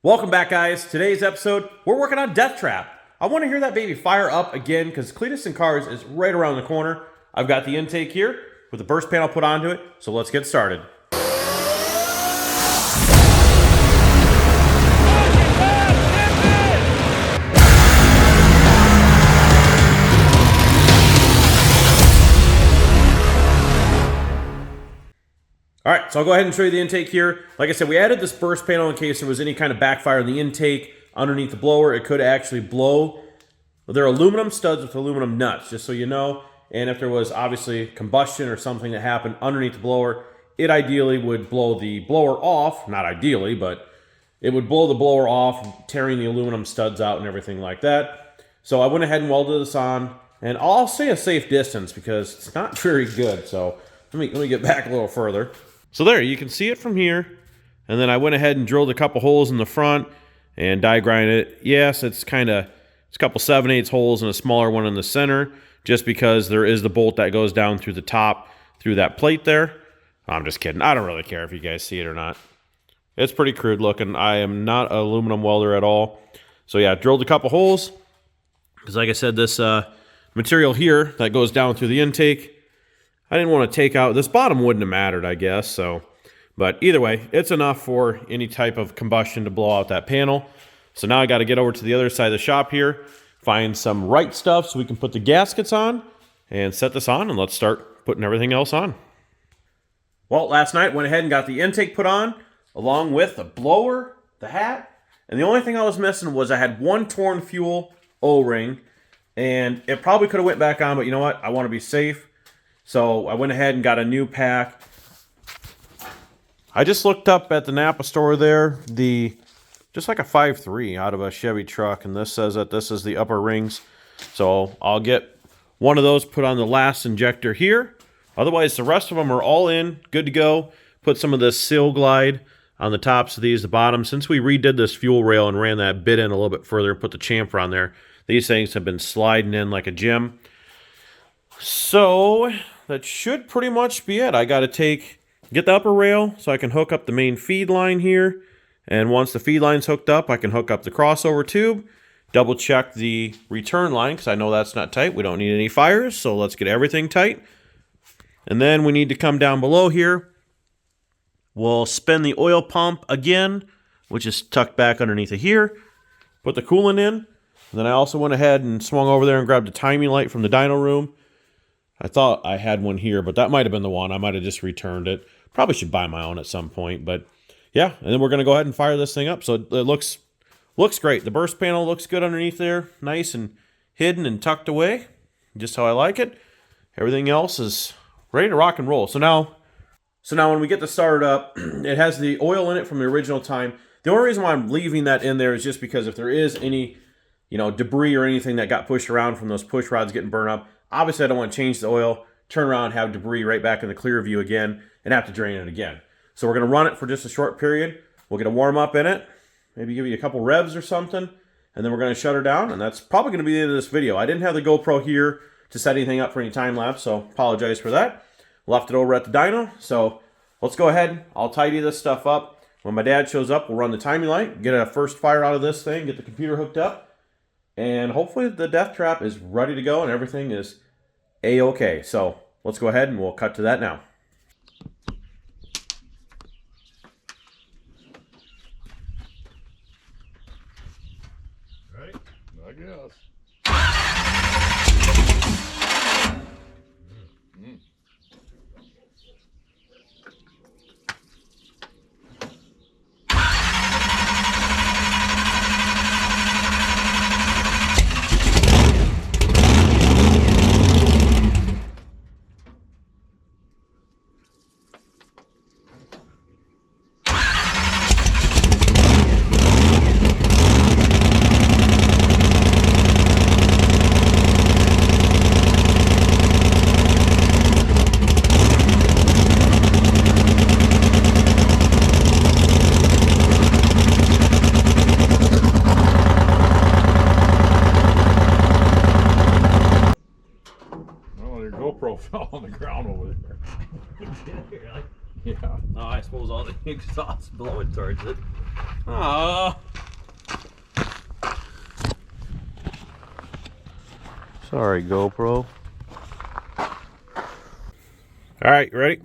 Welcome back, guys. Today's episode, we're working on Death Trap. I want to hear that baby fire up again because Cleetus and Cars is right around the corner. I've got the intake here with the burst panel put onto it, so let's get started. All right, so I'll go ahead and show you the intake here. Like I said, we added this burst panel in case there was any kind of backfire in the intake underneath the blower. It could actually blow. They're aluminum studs with aluminum nuts, just so you know. And if there was obviously combustion or something that happened underneath the blower, it ideally would blow the blower off. Not ideally, but it would blow the blower off, tearing the aluminum studs out and everything like that. So I went ahead and welded this on, and I'll say a safe distance because it's not very good. So let me get back a little further. So there, you can see it from here. And then I went ahead and drilled a couple holes in the front and die grinded it. Yes, it's a couple 7/8 holes and a smaller one in the center, just because there is the bolt that goes down through the top, through that plate there. I'm just kidding. I don't really care if you guys see it or not. It's pretty crude looking. I am not an aluminum welder at all. So yeah, drilled a couple holes. Because like I said, this material here that goes down through the intake, I didn't want to take out, this bottom wouldn't have mattered, I guess, so. But either way, it's enough for any type of combustion to blow out that panel. So now I got to get over to the other side of the shop here, find some right stuff so we can put the gaskets on, and set this on, and let's start putting everything else on. Well, last night went ahead and got the intake put on, along with the blower, the hat, and the only thing I was missing was I had one torn fuel O-ring, and it probably could have went back on, but you know what? I want to be safe. So I went ahead and got a new pack. I just looked up at the Napa store there, just like a 5.3 out of a Chevy truck, and this says that this is the upper rings. So I'll get one of those put on the last injector here. Otherwise, the rest of them are all in, good to go. Put some of this Seal Glide on the tops of these, the bottom. Since we redid this fuel rail and ran that bit in a little bit further and put the chamfer on there, these things have been sliding in like a gym. So that should pretty much be it. I got to get the upper rail so I can hook up the main feed line here. And once the feed line's hooked up, I can hook up the crossover tube, double check the return line because I know that's not tight. We don't need any fires, so let's get everything tight. And then we need to come down below here. We'll spin the oil pump again, which is tucked back underneath of here. Put the coolant in. And then I also went ahead and swung over there and grabbed a timing light from the dyno room. I thought I had one here, but that might have been the one. I might have just returned it. Probably should buy my own at some point, but yeah. And then we're going to go ahead and fire this thing up. So it looks great. The burst panel looks good underneath there. Nice and hidden and tucked away. Just how I like it. Everything else is ready to rock and roll. So now when we get this started up, it has the oil in it from the original time. The only reason why I'm leaving that in there is just because if there is any, debris or anything that got pushed around from those push rods getting burned up, obviously, I don't want to change the oil, turn around, have debris right back in the clear view again, and have to drain it again. So we're going to run it for just a short period. We'll get a warm up in it, maybe give you a couple revs or something, and then we're going to shut her down, and that's probably going to be the end of this video. I didn't have the GoPro here to set anything up for any time lapse, so apologize for that. Left it over at the dyno, so let's go ahead. I'll tidy this stuff up. When my dad shows up, we'll run the timing light, get a first fire out of this thing, get the computer hooked up, and hopefully the Death Trap is ready to go and everything is A-okay. So let's go ahead and we'll cut to that now. Right? I guess. GoPro fell on the ground over there. Yeah. Oh, I suppose all the exhaust blowing towards it. Oh. Sorry, GoPro. All right, you ready?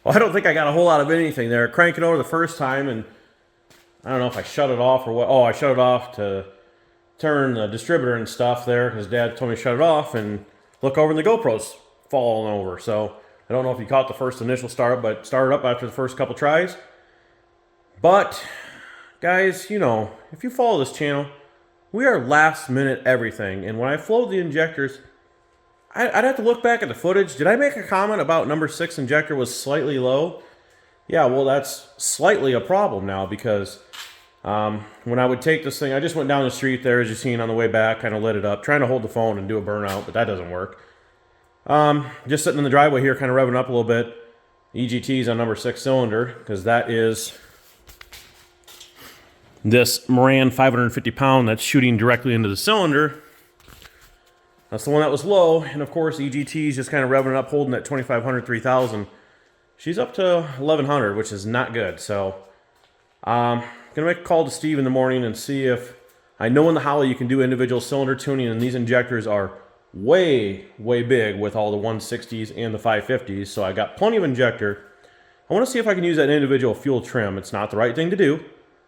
Well, I don't think I got a whole lot of anything there. Cranking over the first time, and I don't know if I shut it off or what. Oh, I shut it off to turn the distributor and stuff there because Dad told me to shut it off, and look over and the GoPro's falling over. So I don't know if you caught the first initial startup, but started up after the first couple tries. But guys, you know, if you follow this channel, we are last minute everything. And when I flowed the injectors, I'd have to look back at the footage. Did I make a comment about number 6 injector was slightly low? Yeah, well, that's slightly a problem now because when I would take this thing, I just went down the street there, as you've seen on the way back, kind of lit it up, trying to hold the phone and do a burnout, but that doesn't work. Just sitting in the driveway here, kind of revving up a little bit. EGT's on number 6 cylinder, because that is this Moran 550 pound that's shooting directly into the cylinder. That's the one that was low, and of course EGT's just kind of revving it up, holding at 2,500, 3,000. She's up to 1,100, which is not good. So I'm gonna make a call to Steve in the morning and see if I know in the Holly you can do individual cylinder tuning, and these injectors are way big with all the 160s and the 550s. So I got plenty of injector. I want to see if I can use that individual fuel trim. It's not the right thing to do,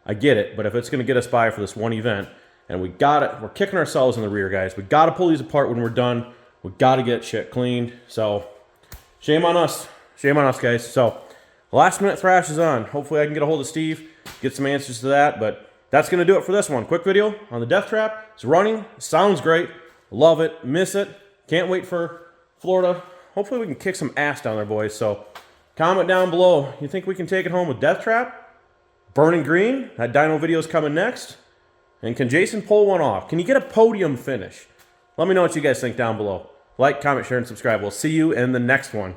I get it, but if it's going to get us by for this one event, and we got it, we're kicking ourselves in the rear, guys. We got to pull these apart when we're done. We got to get shit cleaned. So shame on us, guys. So last minute thrash is on. Hopefully I can get a hold of Steve, get some answers to that. But that's going to do it for this one. Quick video on the death trap. It's running, sounds great, love it, miss it. Can't wait for Florida. Hopefully we can kick some ass down there, boys. So comment down below. You think we can take it home with death trap? Burning green, that dyno video is coming next. And can Jason pull one off? Can you get a podium finish? Let me know what you guys think down below. Like, comment, share, and subscribe. We'll see you in the next one.